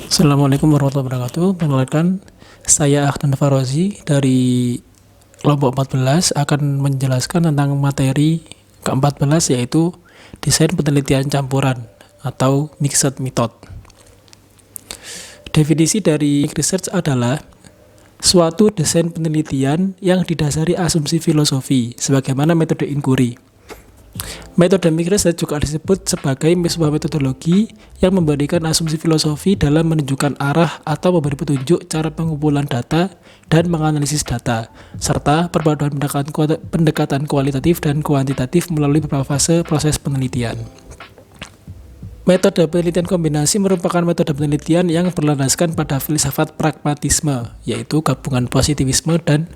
Assalamualaikum warahmatullahi wabarakatuh. Perkenalkan, saya Ahdan Farozi dari kelompok 14 akan menjelaskan tentang materi ke-14 yaitu desain penelitian campuran atau mixed method. Definisi dari mixed research adalah suatu desain penelitian yang didasari asumsi filosofi sebagaimana metode inquiry. Metode mixed research juga disebut sebagai sebuah metodologi yang memberikan asumsi filosofi dalam menunjukkan arah atau memberi petunjuk cara pengumpulan data dan menganalisis data, serta perpaduan pendekatan kualitatif dan kuantitatif melalui beberapa fase proses penelitian. Metode penelitian kombinasi merupakan metode penelitian yang berlandaskan pada filsafat pragmatisme, yaitu gabungan positivisme dan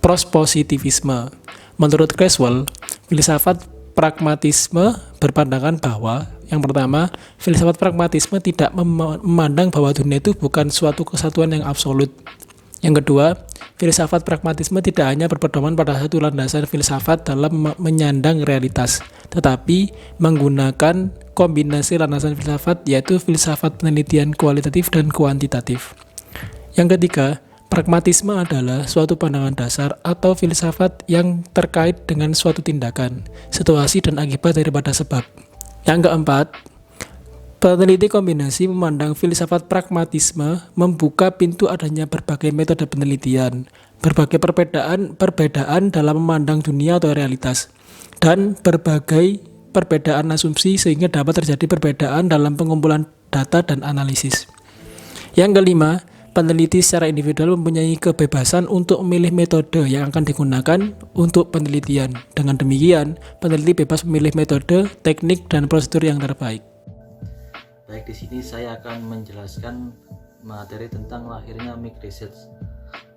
prospositivisme. Menurut Creswell, filsafat pragmatisme berpandangan bahwa yang pertama, filsafat pragmatisme tidak memandang bahwa dunia itu bukan suatu kesatuan yang absolut. Yang kedua, filsafat pragmatisme tidak hanya berpedoman pada satu landasan filsafat dalam menyandang realitas, tetapi menggunakan kombinasi landasan filsafat yaitu filsafat penelitian kualitatif dan kuantitatif. Yang ketiga, pragmatisme adalah suatu pandangan dasar atau filsafat yang terkait dengan suatu tindakan, situasi dan akibat daripada sebab. Yang keempat, peneliti kombinasi memandang filsafat pragmatisme membuka pintu adanya berbagai metode penelitian, berbagai perbedaan dalam memandang dunia atau realitas, dan berbagai perbedaan asumsi sehingga dapat terjadi perbedaan dalam pengumpulan data dan analisis. Yang kelima, peneliti secara individual mempunyai kebebasan untuk memilih metode yang akan digunakan untuk penelitian. Dengan demikian, peneliti bebas memilih metode, teknik, dan prosedur yang terbaik. Baik, di sini saya akan menjelaskan materi tentang lahirnya mixed research.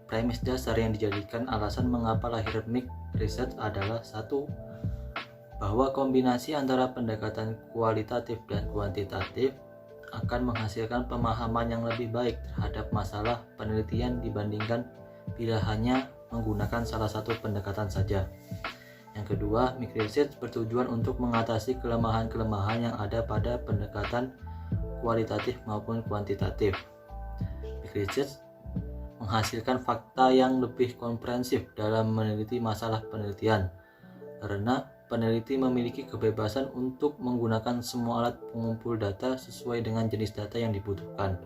Premis dasar yang dijadikan alasan mengapa lahir mixed research adalah satu, bahwa kombinasi antara pendekatan kualitatif dan kuantitatif akan menghasilkan pemahaman yang lebih baik terhadap masalah penelitian dibandingkan bila hanya menggunakan salah satu pendekatan saja. Yang kedua, mixed research bertujuan untuk mengatasi kelemahan-kelemahan yang ada pada pendekatan kualitatif maupun kuantitatif. Mixed research menghasilkan fakta yang lebih komprehensif dalam meneliti masalah penelitian, karena peneliti memiliki kebebasan untuk menggunakan semua alat pengumpul data sesuai dengan jenis data yang dibutuhkan.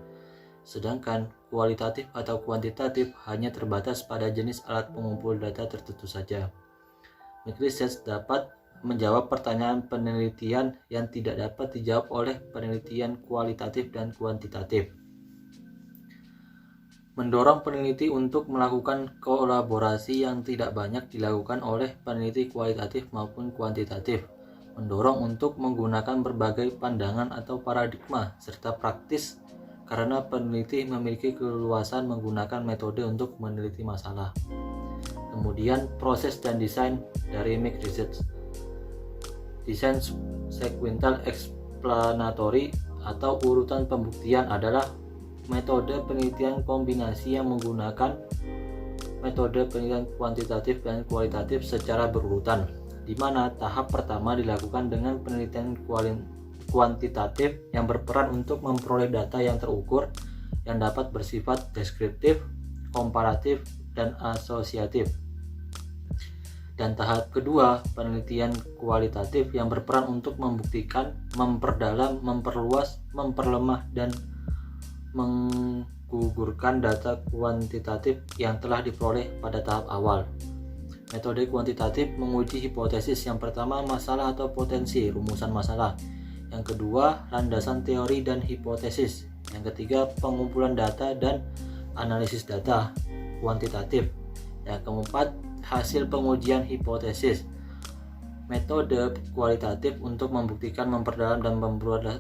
Sedangkan kualitatif atau kuantitatif hanya terbatas pada jenis alat pengumpul data tertentu saja. Mixed research dapat menjawab pertanyaan penelitian yang tidak dapat dijawab oleh penelitian kualitatif dan kuantitatif. Mendorong peneliti untuk melakukan kolaborasi yang tidak banyak dilakukan oleh peneliti kualitatif maupun kuantitatif. Mendorong untuk menggunakan berbagai pandangan atau paradigma serta praktis karena peneliti memiliki keleluasan menggunakan metode untuk meneliti masalah. Kemudian proses dan desain dari mixed research. Desain sequential explanatory atau urutan pembuktian adalah metode penelitian kombinasi yang menggunakan metode penelitian kuantitatif dan kualitatif secara berurutan, di mana tahap pertama dilakukan dengan penelitian kuantitatif yang berperan untuk memperoleh data yang terukur yang dapat bersifat deskriptif, komparatif, dan asosiatif. Dan tahap kedua, penelitian kualitatif yang berperan untuk membuktikan, memperdalam, memperluas, memperlemah, dan menggugurkan data kuantitatif yang telah diperoleh pada tahap awal. Metode kuantitatif menguji hipotesis. Yang pertama, masalah atau potensi, rumusan masalah. Yang kedua, landasan teori dan hipotesis. Yang ketiga, pengumpulan data dan analisis data, kuantitatif. Yang keempat, hasil pengujian hipotesis. Metode kualitatif untuk membuktikan, memperdalam, dan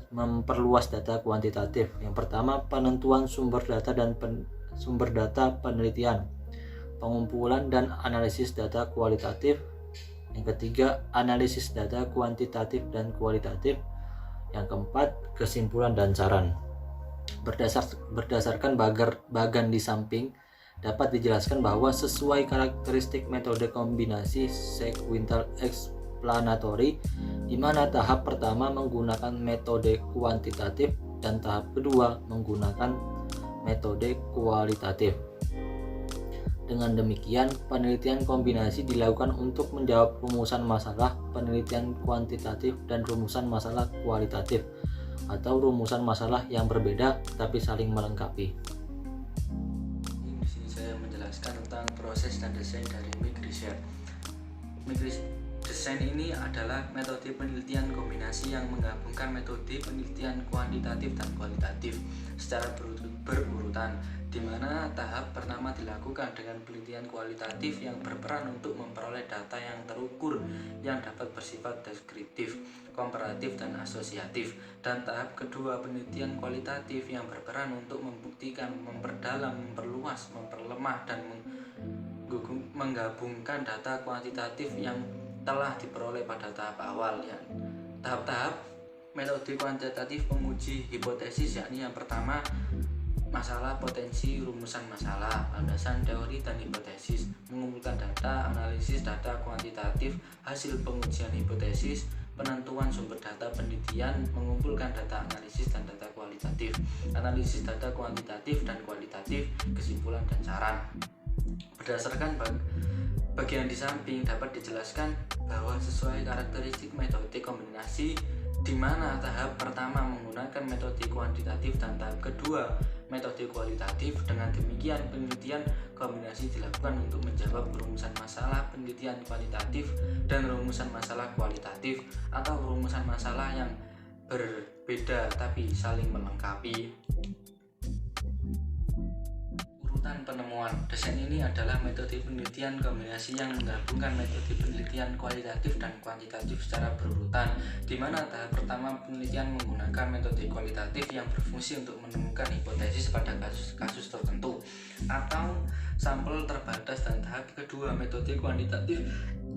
memperluas data kuantitatif. Yang pertama, penentuan sumber data dan sumber data penelitian. Pengumpulan dan analisis data kualitatif. Yang ketiga, analisis data kuantitatif dan kualitatif. Yang keempat, kesimpulan dan saran. Berdasarkan bagan di samping, dapat dijelaskan bahwa sesuai karakteristik metode kombinasi sequential explanatory, di mana tahap pertama menggunakan metode kuantitatif dan tahap kedua menggunakan metode kualitatif. Dengan demikian, penelitian kombinasi dilakukan untuk menjawab rumusan masalah penelitian kuantitatif dan rumusan masalah kualitatif, atau rumusan masalah yang berbeda tapi saling melengkapi. Di sini saya menjelaskan tentang proses dan desain dari MIG Research. Desain ini adalah metode penelitian kombinasi yang menggabungkan metode penelitian kuantitatif dan kualitatif secara berurutan, di mana tahap pertama dilakukan dengan penelitian kualitatif yang berperan untuk memperoleh data yang terukur yang dapat bersifat deskriptif, komparatif, dan asosiatif, dan tahap kedua penelitian kualitatif yang berperan untuk membuktikan, memperdalam, memperluas, memperlemah, dan menggabungkan data kuantitatif yang telah diperoleh pada tahap awal. Ya. Tahap-tahap metode kuantitatif menguji hipotesis, yakni yang pertama masalah, potensi, rumusan masalah, landasan teori dan hipotesis, mengumpulkan data, analisis data kuantitatif, hasil pengujian hipotesis, penentuan sumber data penelitian, mengumpulkan data analisis dan data kualitatif, analisis data kuantitatif dan kualitatif, kesimpulan dan saran. Berdasarkan bagian di samping dapat dijelaskan bahwa sesuai karakteristik metode kombinasi, di mana tahap pertama menggunakan metode kuantitatif dan tahap kedua metode kualitatif. Dengan demikian, penelitian kombinasi dilakukan untuk menjawab rumusan masalah penelitian kuantitatif dan rumusan masalah kualitatif, atau rumusan masalah yang berbeda tapi saling melengkapi. Penemuan desain ini adalah metode penelitian kombinasi yang menggabungkan metode penelitian kualitatif dan kuantitatif secara berurutan, di mana tahap pertama penelitian menggunakan metode kualitatif yang berfungsi untuk menemukan hipotesis pada kasus-kasus tertentu atau sampel terbatas, dan tahap kedua metode kuantitatif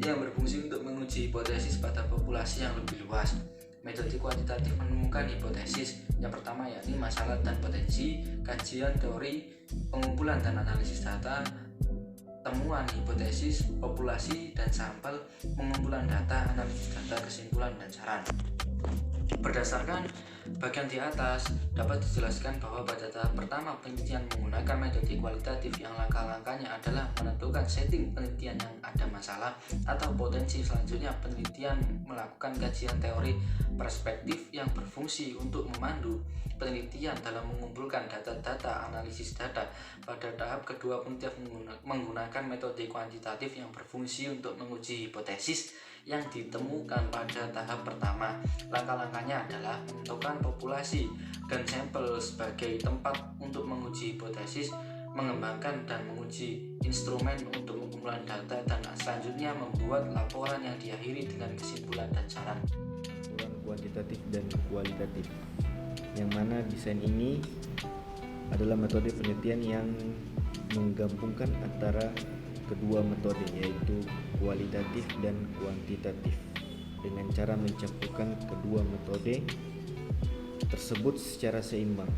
yang berfungsi untuk menguji hipotesis pada populasi yang lebih luas. Metode kuantitatif menemukan hipotesis yang pertama, yakni masalah dan potensi, kajian teori, pengumpulan dan analisis data, temuan hipotesis, populasi dan sampel, pengumpulan data, analisis data, kesimpulan dan saran. Berdasarkan bagian di atas, dapat dijelaskan bahwa pada tahap pertama penelitian menggunakan metode kualitatif yang langkah-langkahnya adalah menentukan setting penelitian yang ada masalah atau potensi. Selanjutnya, penelitian melakukan kajian teori perspektif yang berfungsi untuk memandu penelitian dalam mengumpulkan data-data, analisis data. Pada tahap kedua, penelitian menggunakan metode kuantitatif yang berfungsi untuk menguji hipotesis yang ditemukan pada tahap pertama. Langkah-langkahnya adalah menentukan populasi dan sampel sebagai tempat untuk menguji hipotesis, mengembangkan dan menguji instrumen untuk pengumpulan data, dan selanjutnya membuat laporan yang diakhiri dengan kesimpulan dan saran. Kuantitatif dan kualitatif, yang mana desain ini adalah metode penelitian yang menggabungkan antara kedua metode, yaitu kualitatif dan kuantitatif, dengan cara mencampurkan kedua metode tersebut secara seimbang,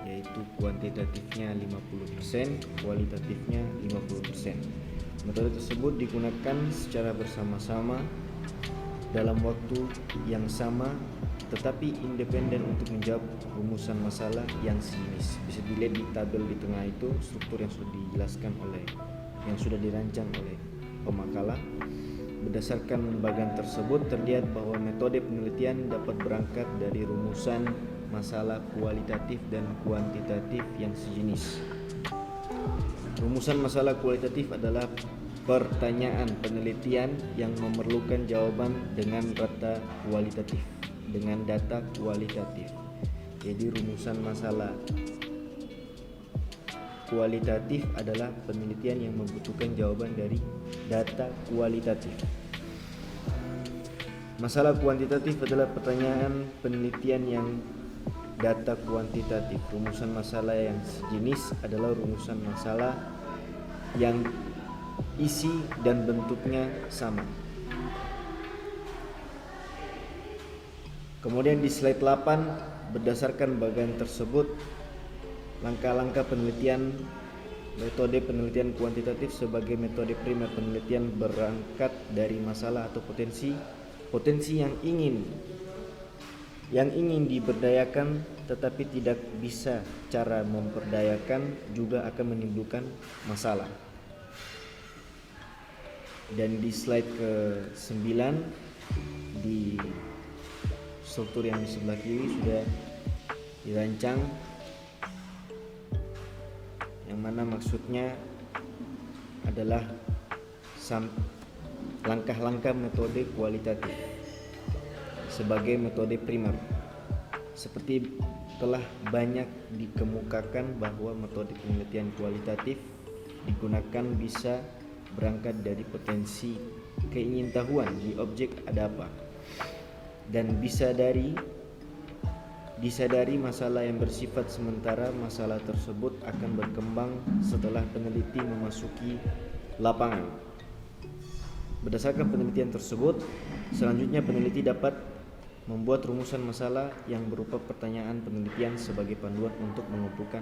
yaitu kuantitatifnya 50%, kualitatifnya 50%. Metode tersebut digunakan secara bersama-sama dalam waktu yang sama tetapi independen untuk menjawab rumusan masalah yang sejenis. Bisa dilihat di tabel di tengah itu struktur yang sudah dirancang oleh pemakalah. Berdasarkan bagian tersebut terlihat bahwa metode penelitian dapat berangkat dari rumusan masalah kualitatif dan kuantitatif yang sejenis. Rumusan masalah kualitatif adalah pertanyaan penelitian yang memerlukan jawaban dengan data kualitatif. Jadi rumusan masalah kualitatif adalah penelitian yang membutuhkan jawaban dari data kualitatif. Masalah kuantitatif adalah pertanyaan penelitian yang data kuantitatif. Rumusan masalah yang sejenis adalah rumusan masalah yang isi dan bentuknya sama. Kemudian di slide 8, berdasarkan bagian tersebut, langkah-langkah penelitian metode penelitian kuantitatif sebagai metode primer penelitian berangkat dari masalah atau potensi yang ingin diberdayakan tetapi tidak bisa cara memperdayakan juga akan menimbulkan masalah. Dan di slide ke-9 di struktur yang di sebelah kiri sudah dirancang, yang mana maksudnya adalah langkah-langkah metode kualitatif sebagai metode primer. Seperti telah banyak dikemukakan bahwa metode penelitian kualitatif digunakan bisa berangkat dari potensi keingintahuan di objek ada apa, dan disadari masalah yang bersifat sementara. Masalah tersebut akan berkembang setelah peneliti memasuki lapangan. Berdasarkan penelitian tersebut, selanjutnya peneliti dapat membuat rumusan masalah yang berupa pertanyaan penelitian sebagai panduan untuk mengumpulkan